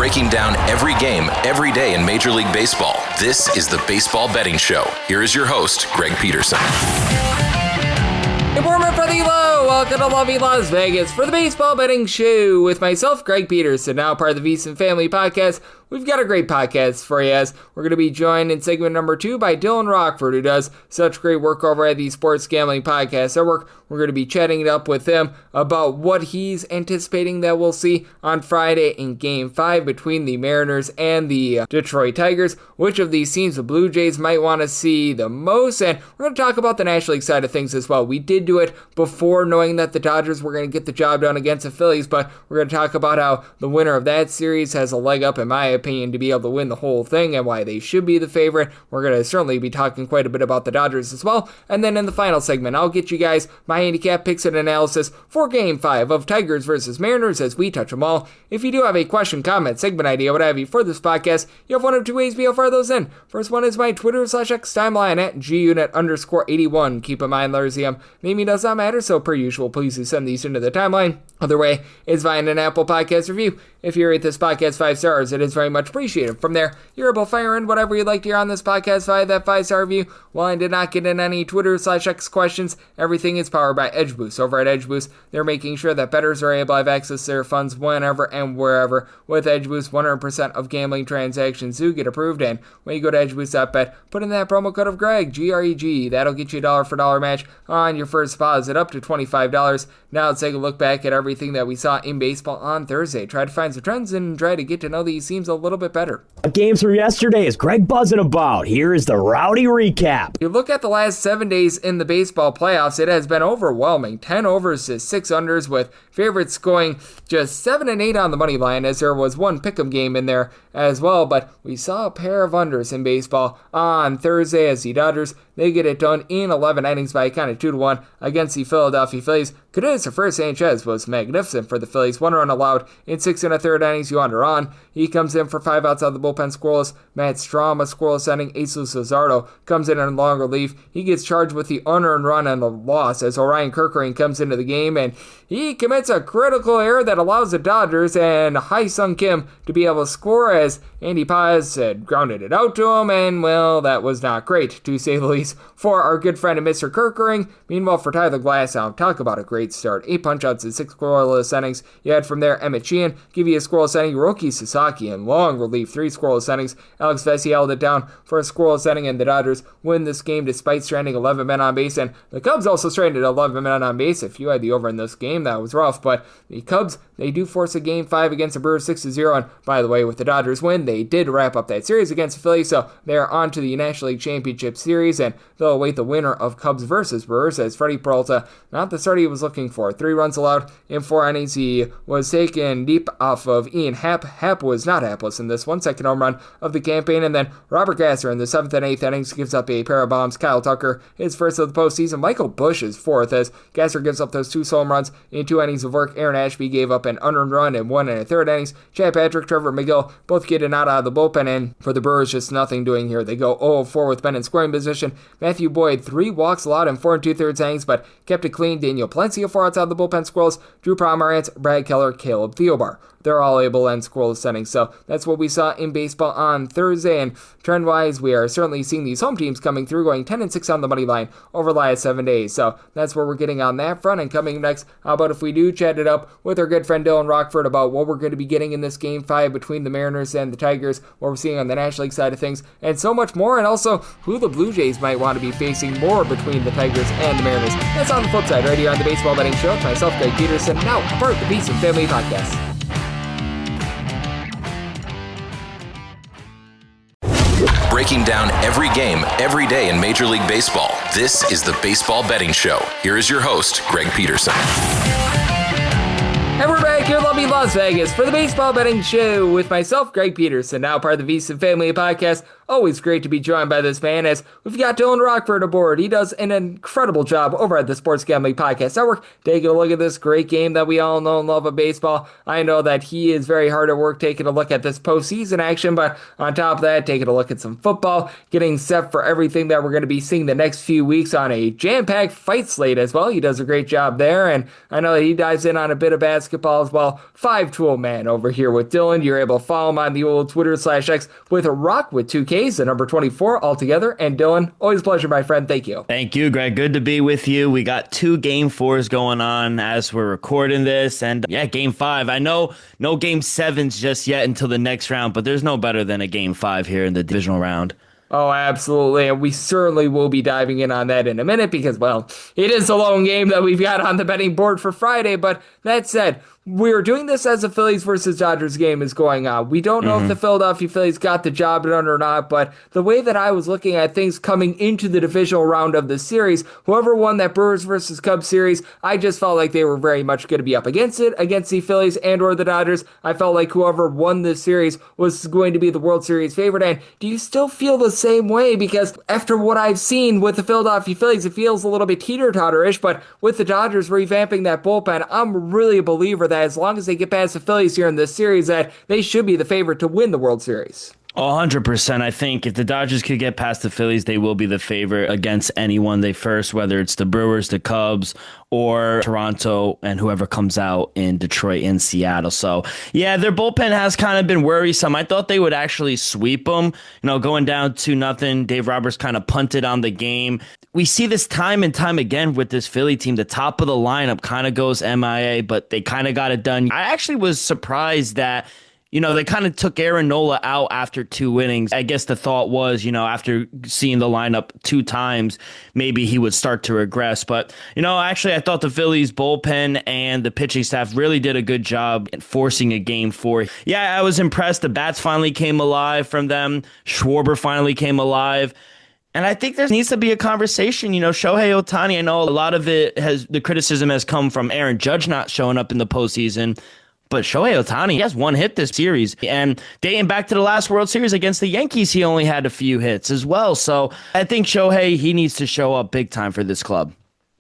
Breaking down every game, every day in Major League Baseball. This is the Baseball Betting Show. Here is your host, Greg Peterson. Good morning from the low. Welcome to lovely Las Vegas for the Baseball Betting Show with myself, Greg Peterson, now part of the VSiN Family Podcast. We've got a great podcast for you, as we're going to be joined in segment number 2 by Dyland Rockford, who does such great work over at the Sports Gambling Podcast Network. We're going to be chatting it up with him about what he's anticipating that we'll see on Friday in Game 5 between the Mariners and the Detroit Tigers. Which of these teams the Blue Jays might want to see the most, and we're going to talk about the National League side of things as well. We did do it before knowing that the Dodgers were going to get the job done against the Phillies, but we're going to talk about how the winner of that series has a leg up, in my opinion, to be able to win the whole thing and why they should be the favorite. We're going to certainly be talking quite a bit about the Dodgers as well. And then in the final segment, I'll get you guys my handicap picks and analysis for Game 5 of Tigers versus Mariners as we touch them all. If you do have a question, comment, segment idea, what have you for this podcast, you have one of two ways to be able to fire those in. First one is my Twitter/X timeline at gunit_81. Keep in mind, Larzium, naming does not matter, so per usual, please do send these into the timeline. Other way is via an Apple Podcast review. If you rate this podcast 5 stars, it is very much appreciated. From there, you're able to fire in whatever you'd like to hear on this podcast via that 5-star review. While I did not get in any Twitter/X questions, everything is powered by EdgeBoost. Over at EdgeBoost, they're making sure that bettors are able to have access to their funds whenever and wherever. With EdgeBoost, 100% of gambling transactions do get approved, and when you go to edgeboost.bet, put in that promo code of Greg, G-R-E-G. That'll get you a dollar for dollar match on your first deposit up to $25. Now let's take a look back at everything that we saw in baseball on Thursday. Try to find some trends and try to get to know these teams a little bit better. Games from yesterday is Greg buzzing about. Here is the rowdy recap. If you look at the last 7 days in the baseball playoffs, it has been overwhelming. 10 overs to 6 unders, with favorites going just 7 and 8 on the money line, as there was one pick'em game in there as well. But we saw a pair of unders in baseball on Thursday as the Dodgers, they get it done in 11 innings by a count of 2-1 against the Philadelphia Phillies. Cadence first Sanchez was magnificent for the Phillies. 1 run allowed in 6 1/3 innings. Yuan on. He comes in for 5 outs out of the bullpen scoreless. Matt Strom a scoreless inning. Jesus Luzardo comes in long relief. He gets charged with the unearned run and the loss as Orion Kerkering comes into the game, and he commits a critical error that allows the Dodgers and Hai-Sung Kim to be able to score, as Andy Paz had grounded it out to him, and well, that was not great, to say the least, for our good friend Mr. Kerkering. Meanwhile, for Tyler Glasnow, talk about a great start. 8 punch-outs in 6 scoreless innings. You had from there Emmett Sheehan give you a scoreless inning. Hiroki Sasaki in long relief, 3 scoreless innings. Alex Vesey held it down for a scoreless inning, and the Dodgers win this game despite stranding 11 men on base, and the Cubs also stranded 11 men on base. If you had the over in this game, that was rough, but the Cubs, they do force a Game 5 against the Brewers 6-0, and by the way, with the Dodgers win, they did wrap up that series against the Phillies, so they're on to the National League Championship Series, and they'll await the winner of Cubs versus Brewers, as Freddie Peralta, not the start he was looking for. 3 runs allowed in 4 innings. He was taken deep off of Ian Happ. Happ was not hapless in this one. Second home run of the campaign, and then Robert Gasser in the 7th and 8th innings gives up a pair of bombs. Kyle Tucker, his first of the postseason. Michael Busch is 4th, as Gasser gives up those 2 home runs in 2 innings of work. Aaron Ashby gave up an unearned run in 1 1/3 innings. Chad Patrick, Trevor McGill both getting out of the bullpen, and for the Brewers, just nothing doing here. They go 0-4 with men in scoring position. Matthew Boyd, 3 walks allowed in 4 2/3 innings, but kept it clean. Daniel Palencia, 4 outs out of the bullpen scoreless. Drew Pomeranz, Brad Keller, Caleb Theobar. They're all able to end scoreless innings. So that's what we saw in baseball on Thursday. And trend-wise, we are certainly seeing these home teams coming through, going 10 and 6 on the money line over the last 7 days. So that's where we're getting on that front. And coming next, how about if we do chat it up with our good friend Dylan Rockford about what we're going to be getting in this Game 5 between the Mariners and the Tigers, what we're seeing on the National League side of things, and so much more. And also who the Blue Jays might want to be facing more between the Tigers and the Mariners. That's on the flip side, right here on the Baseball Betting Show. It's myself, Greg Peterson, now a part of the VSiN Family Podcast. Breaking down every game, every day in Major League Baseball. This is the Baseball Betting Show. Here is your host, Greg Peterson. And we're back here in lovely Las Vegas for the Baseball Betting Show with myself, Greg Peterson, now part of the VSiN Family Podcast. always great to be joined by this man as we've got Dyland Rockford aboard. He does an incredible job over at the Sports Gambling Podcast Network, taking a look at this great game that we all know and love of baseball. I know that he is very hard at work taking a look at this postseason action, but on top of that, taking a look at some football, getting set for everything that we're going to be seeing the next few weeks on a jam-packed fight slate as well. He does a great job there, and I know that he dives in on a bit of basketball as well. 5-tool man over here with Dylan. You're able to follow him on the old Twitter/X with Rock with 2Ks, the number 24 altogether. And Dylan, always a pleasure, my friend. Thank you. Thank you, Greg. Good to be with you. We got 2 Game 4s going on as we're recording this. And yeah, Game 5. I know no Game 7s just yet until the next round, but there's no better than a Game 5 here in the divisional round. Oh, absolutely. And we certainly will be diving in on that in a minute because, well, it is a lone game that we've got on the betting board for Friday. But that said, we're doing this as a Phillies versus Dodgers game is going on. We don't know if the Philadelphia Phillies got the job done or not, but the way that I was looking at things coming into the divisional round of the series, whoever won that Brewers versus Cubs series, I just felt like they were very much going to be up against it, against the Phillies and or the Dodgers. I felt like whoever won this series was going to be the World Series favorite. And do you still feel the same way? Because after what I've seen with the Philadelphia Phillies, it feels a little bit teeter-totter-ish, but with the Dodgers revamping that bullpen, I'm really a believer that as long as they get past the Phillies here in this series, that they should be the favorite to win the World Series. 100%. I think if the Dodgers could get past the Phillies, they will be the favorite against anyone they first, whether it's the Brewers, the Cubs, or Toronto, and whoever comes out in Detroit and Seattle. So, yeah, their bullpen has kind of been worrisome. I thought they would actually sweep them. Going down 2-0, Dave Roberts kind of punted on the game. We see this time and time again with this Philly team. The top of the lineup kind of goes MIA, but they kind of got it done. I actually was surprised that they kind of took Aaron Nola out after 2 innings. I guess the thought was, after seeing the lineup 2 times, maybe he would start to regress. But, actually, I thought the Phillies bullpen and the pitching staff really did a good job in forcing a Game 4. Yeah, I was impressed. The bats finally came alive from them. Schwarber finally came alive. And I think there needs to be a conversation. Shohei Ohtani, I know a lot of the criticism has come from Aaron Judge not showing up in the postseason. But Shohei Ohtani, he has 1 hit this series. And dating back to the last World Series against the Yankees, he only had a few hits as well. So I think Shohei, he needs to show up big time for this club.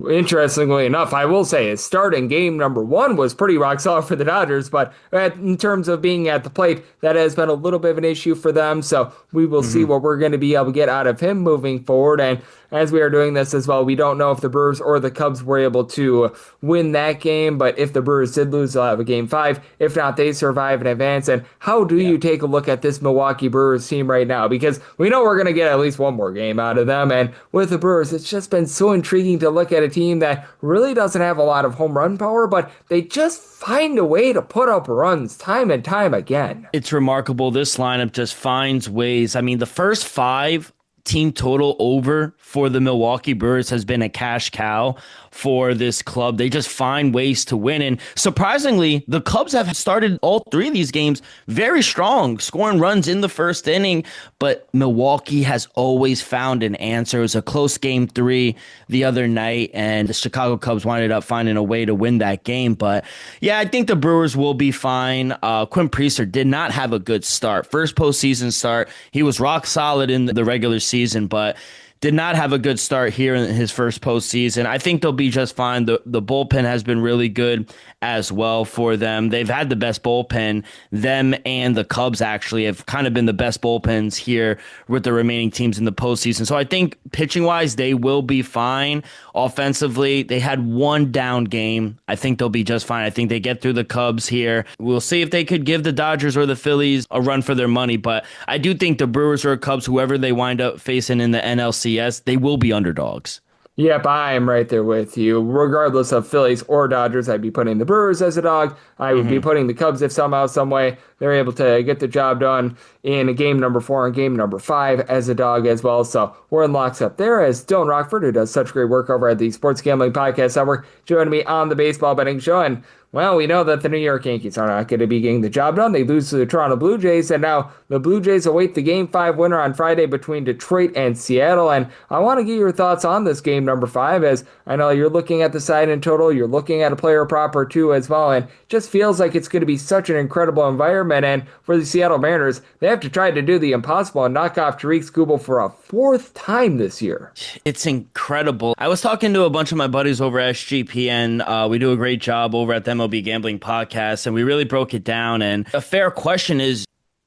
Interestingly enough, I will say his start in game number 1 was pretty rock solid for the Dodgers, but in terms of being at the plate, that has been a little bit of an issue for them. So we will see what we're going to be able to get out of him moving forward. And as we are doing this as well, we don't know if the Brewers or the Cubs were able to win that game, but if the Brewers did lose, they'll have a Game 5. If not, they survive and advance. And how do you take a look at this Milwaukee Brewers team right now? Because we know we're going to get at least one more game out of them. And with the Brewers, it's just been so intriguing to look at a team that really doesn't have a lot of home run power, but they just find a way to put up runs time and time again. It's remarkable. This lineup just finds ways. I mean, the first 5 team total over for the Milwaukee Brewers has been a cash cow for this club. They just find ways to win. And surprisingly, the Cubs have started all 3 of these games very strong, scoring runs in the first inning. But Milwaukee has always found an answer. It was a close Game 3 the other night, and the Chicago Cubs ended up finding a way to win that game. But yeah, I think the Brewers will be fine. Quinn Priester did not have a good start. First postseason start. He was rock solid in the regular season, but did not have a good start here in his first postseason. I think they'll be just fine. The bullpen has been really good as well for them. They've had the best bullpen. Them and the Cubs actually have kind of been the best bullpens here with the remaining teams in the postseason. So I think pitching-wise, they will be fine. Offensively, they had 1 down game. I think they'll be just fine. I think they get through the Cubs here. We'll see if they could give the Dodgers or the Phillies a run for their money. But I do think the Brewers or Cubs, whoever they wind up facing in the NLCS, they will be underdogs. Yep, I am right there with you. Regardless of Phillies or Dodgers, I'd be putting the Brewers as a dog. I would be putting the Cubs if somehow, some way, they're able to get the job done in game number 4 and game number 5 as a dog as well. So we're in lockstep there as Dylan Rockford, who does such great work over at the Sports Gambling Podcast Network, joining me on the Baseball Betting Show. And well, we know that the New York Yankees are not going to be getting the job done. They lose to the Toronto Blue Jays, and now the Blue Jays await the Game 5 winner on Friday between Detroit and Seattle. And I want to get your thoughts on this game number 5, as I know you're looking at the side in total, you're looking at a player prop or 2 as well, and it just feels like it's going to be such an incredible environment tournament. And for the Seattle Mariners, they have to try to do the impossible and knock off Tariq Skubal for a fourth time this year. It's incredible. I was talking to a bunch of my buddies over at SGPN. We do a great job over at the MLB Gambling Podcast, and we really broke it down. And a fair question is,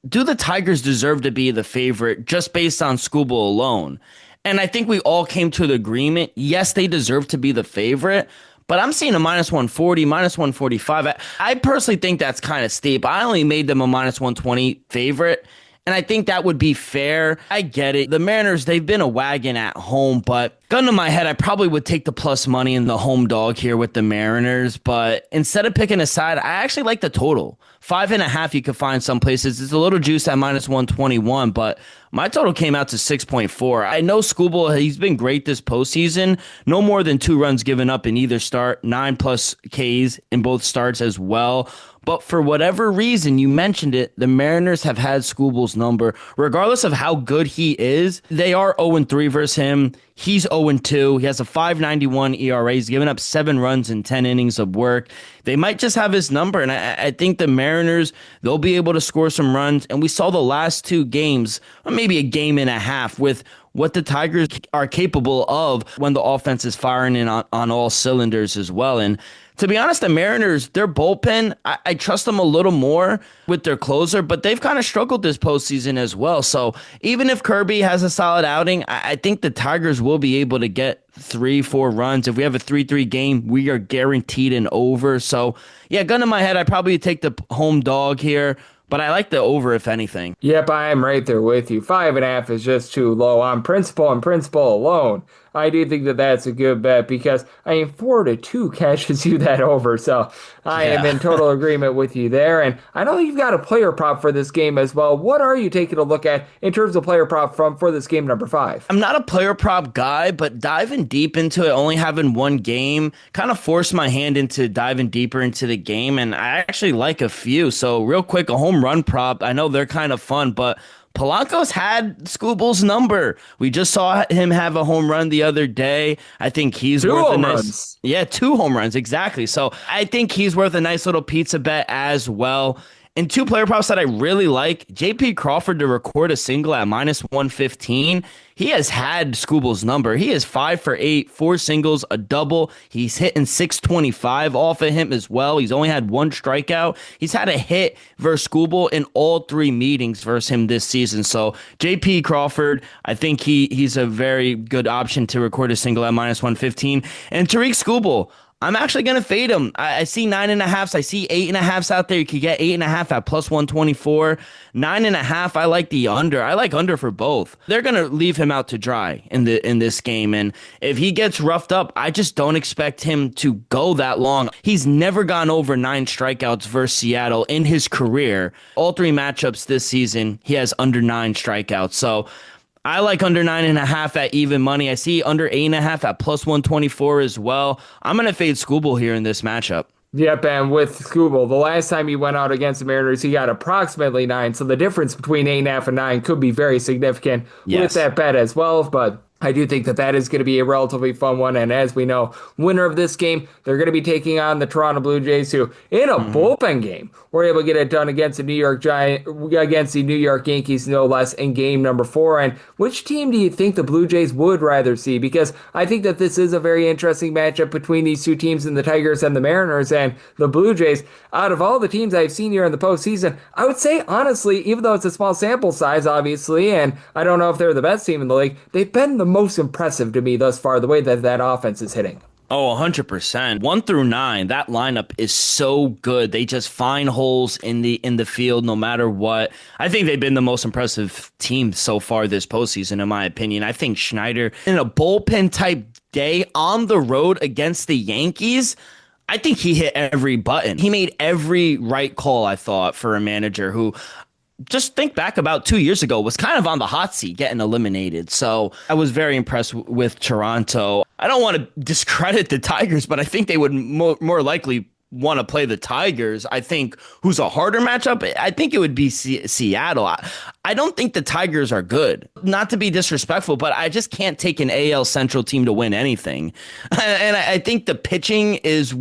do the Tigers deserve to be the favorite just based on Skubal alone? And I think we all came to the agreement, yes, they deserve to be the favorite, but I'm seeing a minus 140, minus 145. I personally think that's kind of steep. I only made them a minus 120 favorite, and I think that would be fair. I get it. The Mariners, they've been a wagon at home, but gun to my head, I probably would take the plus money in the home dog here with the Mariners, but instead of picking a side, I actually like the total. 5.5 you could find some places. It's a little juice at minus 121, but my total came out to 6.4. I know Skubal, he's been great this postseason. No more than 2 runs given up in either start, 9+ Ks in both starts as well. But for whatever reason, you mentioned it, the Mariners have had Skubal's number. Regardless of how good he is, they are 0-3 versus him. He's 0-2. He has a 5.91 ERA. He's given up 7 runs in 10 innings of work. They might just have his number, and I think the Mariners, they'll be able to score some runs. And we saw the last 2 games, or maybe a game and a half, with what the Tigers are capable of when the offense is firing in on all cylinders as well. And to be honest, the Mariners, their bullpen, I trust them a little more with their closer, but they've kind of struggled this postseason as well. So even if Kirby has a solid outing, I think the Tigers will be able to get 3-4 runs. If we have a 3-3 game, we are guaranteed an over. So yeah, gun to my head, I'd probably take the home dog here, but I like the over if anything. Yep, I am right there with you. 5.5 is just too low on principle and principle alone. I do think that that's a good bet because, 4-2 catches you that over. So I am in total agreement with you there. And I know you've got a player prop for this game as well. What are you taking a look at in terms of player prop for this game number 5? I'm not a player prop guy, but diving deep into it, only having one game, kind of forced my hand into diving deeper into the game. And I actually like a few. So real quick, a home run prop. I know they're kind of fun, but Polanco's had Skubal's number. We just saw him have a home run the other day. I think he's worth a nice... Yeah, 2 home runs, exactly. So I think he's worth a nice little pizza bet as well. And 2 player props that I really like, JP Crawford to record a single at minus 115. He has had Skubal's number. He is 5 for 8, 4 singles, a double. He's hitting 625 off of him as well. He's only had 1 strikeout. He's had a hit versus Skubal in all 3 meetings versus him this season. So JP Crawford, I think he's a very good option to record a single at minus 115. And Tariq Skubal, I'm actually going to fade him. I see 9.5s. I see 8.5s out there. You could get 8.5 at plus 124. 9.5, I like the under. I like under for both. They're going to leave him out to dry in this game. And if he gets roughed up, I just don't expect him to go that long. He's never gone over 9 strikeouts versus Seattle in his career. All 3 matchups this season, he has under 9 strikeouts. So I like under 9.5 at even money. I see under 8.5 at plus 124 as well. I'm going to fade Skubal here in this matchup. Yep, and with Skubal, the last time he went out against the Mariners, he got approximately 9, so the difference between 8.5 and 9 could be very significant with that bet as well, but I do think that is going to be a relatively fun one, and as we know, winner of this game, they're going to be taking on the Toronto Blue Jays, who, in a bullpen game, were able to get it done against the New York Yankees, no less, in game number 4. And which team do you think the Blue Jays would rather see? Because I think that this is a very interesting matchup between these 2 teams, in the Tigers and the Mariners, and the Blue Jays. Out of all the teams I've seen here in the postseason, I would say, honestly, even though it's a small sample size, obviously, and I don't know if they're the best team in the league, they've been the most impressive to me thus far, the way that offense is hitting. Oh, 100%. 1 through 9, that lineup is so good. They just find holes in the field no matter what. I think they've been the most impressive team so far this postseason, in my opinion. I think Schneider, in a bullpen type day on the road against the Yankees, I think he hit every button. He made every right call, I thought, for a manager who, just think back about 2 years ago, was kind of on the hot seat getting eliminated. So I was very impressed with Toronto. I don't want to discredit the Tigers, but I think they would more likely want to play the Tigers. I think who's a harder matchup? I think it would be Seattle. I don't think the Tigers are good. Not to be disrespectful, but I just can't take an AL Central team to win anything. And I think the pitching is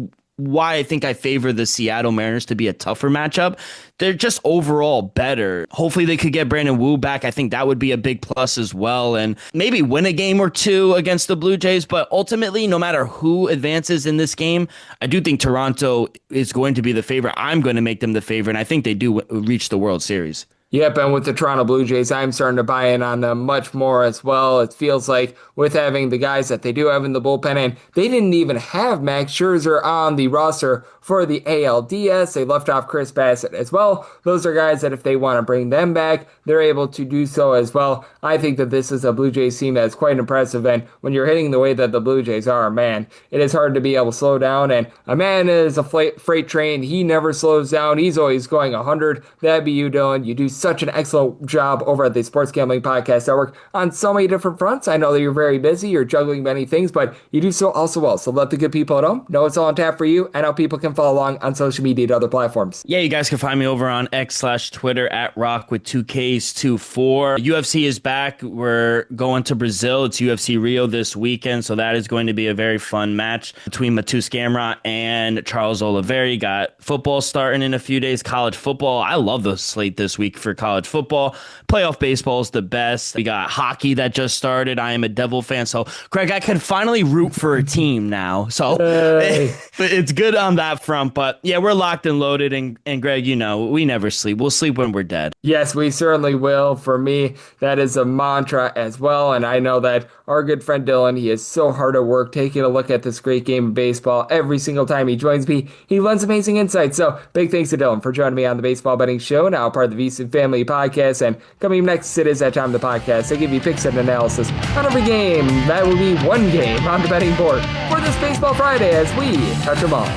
why I think I favor the Seattle Mariners to be a tougher matchup. They're just overall better. Hopefully they could get Brandon Wu back. I think that would be a big plus as well, and maybe win a game or two against the Blue Jays. But ultimately, no matter who advances in this game, I do think Toronto is going to be the favorite. I'm going to make them the favorite, and I think they do reach the World Series. Yep, and with the Toronto Blue Jays, I'm starting to buy in on them much more as well. It feels like with having the guys that they do have in the bullpen, and they didn't even have Max Scherzer on the roster for the ALDS. They left off Chris Bassett as well. Those are guys that if they want to bring them back, they're able to do so as well. I think that this is a Blue Jays team that's quite impressive, and when you're hitting the way that the Blue Jays are, man, it is hard to be able to slow down, and a man is a freight train. He never slows down. He's always going 100. That'd be you, Dylan. You do such an excellent job over at the Sports Gambling Podcast Network on so many different fronts. I know that you're very busy, you're juggling many things, but you do so also well. So let the good people at home know it's all on tap for you, and how people can follow along on social media and other platforms. Yeah, you guys can find me over on X/Twitter at Rock with 2Ks24. UFC is back. We're going to Brazil. It's UFC Rio this weekend, so that is going to be a very fun match between Matheus Gamrot and Charles Oliveira. Got football starting in a few days, college football. I love the slate this week for college football. Playoff baseball is the best. We got hockey that just started. I am a Devil fan, so Greg, I can finally root for a team now. So it's good on that front. But yeah, we're locked and loaded. And Greg, you know, we never sleep. We'll sleep when we're dead. Yes, we certainly will. For me, that is a mantra as well. And I know that our good friend Dylan, he is so hard at work taking a look at this great game of baseball. Every single time he joins me, he lends amazing insights. So big thanks to Dylan for joining me on the Baseball Betting Show, now part of the VSiN Family Podcast. And coming next, it is that time of the podcast. I give you picks and analysis on every game. That will be one game on the betting board for this Baseball Friday as we touch them all.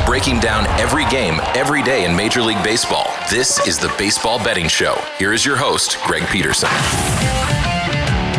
Breaking down every game, every day in Major League Baseball. This is the Baseball Betting Show. Here is your host, Greg Peterson.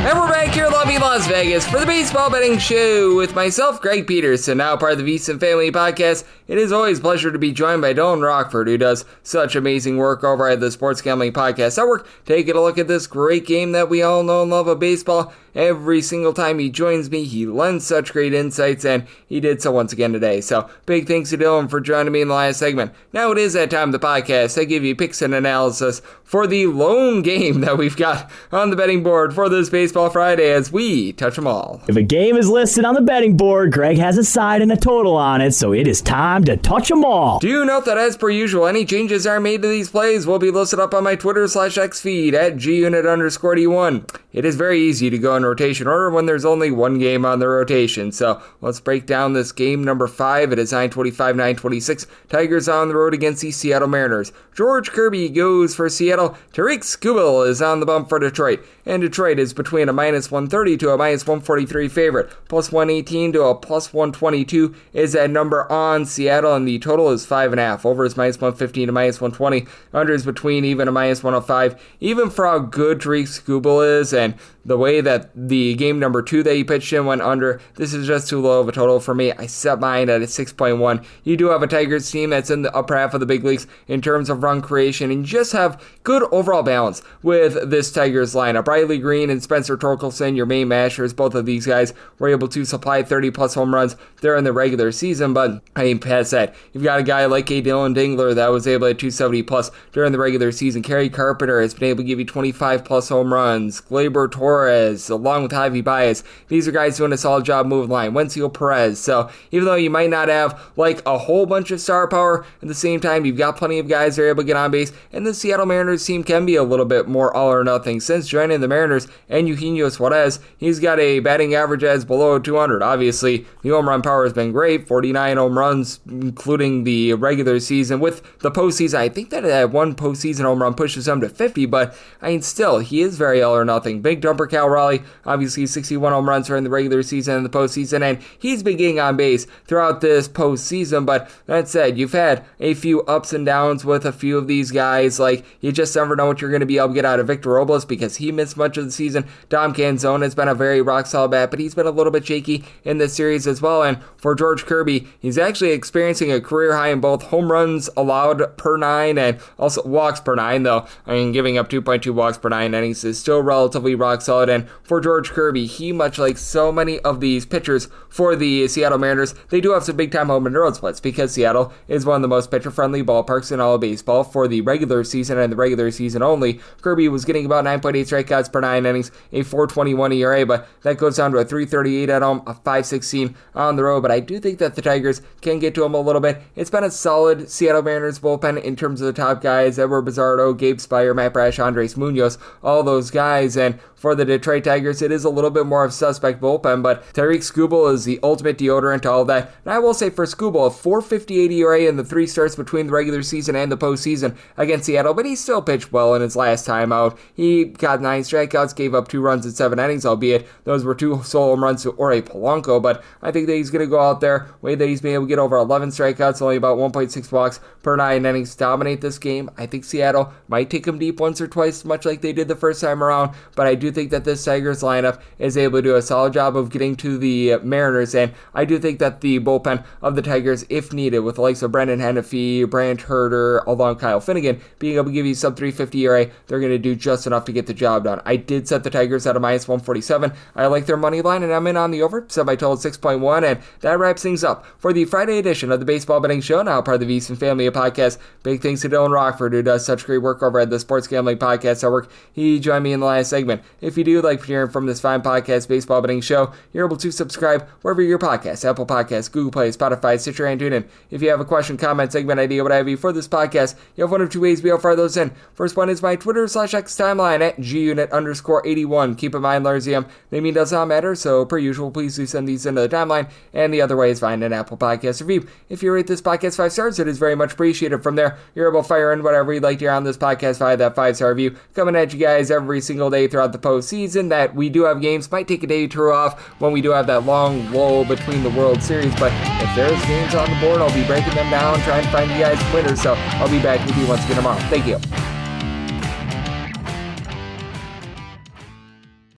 And we're back here in lovely Las Vegas for the Baseball Betting Show with myself, Greg Peterson, now part of the VSiN Family Podcast. It is always a pleasure to be joined by Dyland Rockford, who does such amazing work over at the Sports Gambling Podcast Network, taking a look at this great game that we all know and love of baseball. Every single time he joins me, he lends such great insights, and he did so once again today. So big thanks to Dylan for joining me in the last segment. Now it is that time of the podcast. I give you picks and analysis for the lone game that we've got on the betting board for this Baseball Friday as we touch them all. If a game is listed on the betting board, Greg has a side and a total on it, so it is time to touch them all. Do note that as per usual, any changes are made to these plays will be listed up on my Twitter/X feed at @Gunit_D1. It is very easy to go in rotation order when there's only one game on the rotation. So let's break down this game number 5. It is 9:25, 9:26. Tigers on the road against the Seattle Mariners. George Kirby goes for Seattle. Tariq Skubal is on the bump for Detroit. And Detroit is between a -130 to a -143 favorite. +118 to a +122 is that number on Seattle, and the total is 5.5. Over is -115 to -120. Under is between even a -105. Even for how good Tariq Skubal is, and the way that the game number 2 that he pitched in went under, this is just too low of a total for me. I set mine at a 6.1. You do have a Tigers team that's in the upper half of the big leagues in terms of run creation, and you just have good overall balance with this Tigers lineup. Riley Green and Spencer Torkelson, your main mashers, both of these guys were able to supply 30-plus home runs during the regular season, but I mean, past that, you've got a guy like a Dylan Dingler that was able to 270-plus during the regular season. Kerry Carpenter has been able to give you 25-plus home runs. Gleyber Torres, along with Javi Baez, these are guys doing a solid job moving the line. Wencio Perez. So even though you might not have like a whole bunch of star power, at the same time, you've got plenty of guys that are able to get on base, and the Seattle Mariners team can be a little bit more all or nothing. Since joining the Mariners and Eugenio Suarez, he's got a batting average as below 200. Obviously, the home run power has been great, 49 home runs, including the regular season. With the postseason, I think that one postseason home run pushes him to 50, but I mean, still, he is very all or nothing. Big dumper Cal Raleigh, obviously 61 home runs during the regular season and the postseason, and he's been getting on base throughout this postseason. But that said, you've had a few ups and downs with a few of these guys. Like, you just never know what you're going to be able to get out of Victor Robles because he missed much of the season. Dom Canzone has been a very rock-solid bat, but he's been a little bit shaky in this series as well. And for George Kirby, he's actually experiencing a career high in both home runs allowed per 9 and also walks per 9, though. I mean, giving up 2.2 walks per 9 innings is still relatively rock-solid. solid. And for George Kirby, he, much like so many of these pitchers for the Seattle Mariners, they do have some big-time home and road splits because Seattle is one of the most pitcher-friendly ballparks in all of baseball for the regular season and the regular season only. Kirby was getting about 9.8 strikeouts per 9 innings, a 4.21 ERA, but that goes down to a 3.38 at home, a 5.16 on the road. But I do think that the Tigers can get to him a little bit. It's been a solid Seattle Mariners bullpen in terms of the top guys: Edward Bizardo, Gabe Speier, Matt Brash, Andres Munoz, all those guys. And for the Detroit Tigers, it is a little bit more of a suspect bullpen, but Tyreek Skubal is the ultimate deodorant to all that. And I will say for Skubal, a 4.58 ERA in the 3 starts between the regular season and the postseason against Seattle, but he still pitched well in his last time out. He got 9 strikeouts, gave up 2 runs in 7 innings, albeit those were 2 solo home runs to Ore Polanco, but I think that he's going to go out there, way that he's been able to get over 11 strikeouts, only about 1.6 walks per 9 innings, dominate this game. I think Seattle might take him deep once or twice, much like they did the first time around, but I do think that this Tigers lineup is able to do a solid job of getting to the Mariners, and I do think that the bullpen of the Tigers, if needed, with the likes of Brendan Hennefy, Brant Herter, along Kyle Finnegan, being able to give you sub 350 ERA, they're going to do just enough to get the job done. I did set the Tigers at a minus 147. I like their money line, and I'm in on the over, set my total 6.1, and that wraps things up for the Friday edition of the Baseball Betting Show, now part of the VSiN family of podcasts. Big thanks to Dyland Rockford, who does such great work over at the Sports Gambling Podcast Network. He joined me in the last segment. If you do like hearing from this fine podcast, Baseball Betting Show, you're able to subscribe wherever your podcasts, Apple Podcasts, Google Play, Spotify, Stitcher, and TuneIn. If you have a question, comment, segment, idea, what have you for this podcast, you have one of 2 ways to be able to fire those in. First one is my Twitter/X timeline at gunit_81. Keep in mind, Larzium, naming does not matter, so per usual, please do send these into the timeline. And the other way is find an Apple Podcast review. If you rate this podcast 5 stars, it is very much appreciated. From there, you're able to fire in whatever you'd like to hear on this podcast via that 5-star review, coming at you guys every single day throughout the postseason. That we do have games, might take a day or 2 off when we do have that long lull between the World Series, but if there's games on the board, I'll be breaking them down, trying to find you guys winners. So I'll be back with you once again tomorrow. Thank you.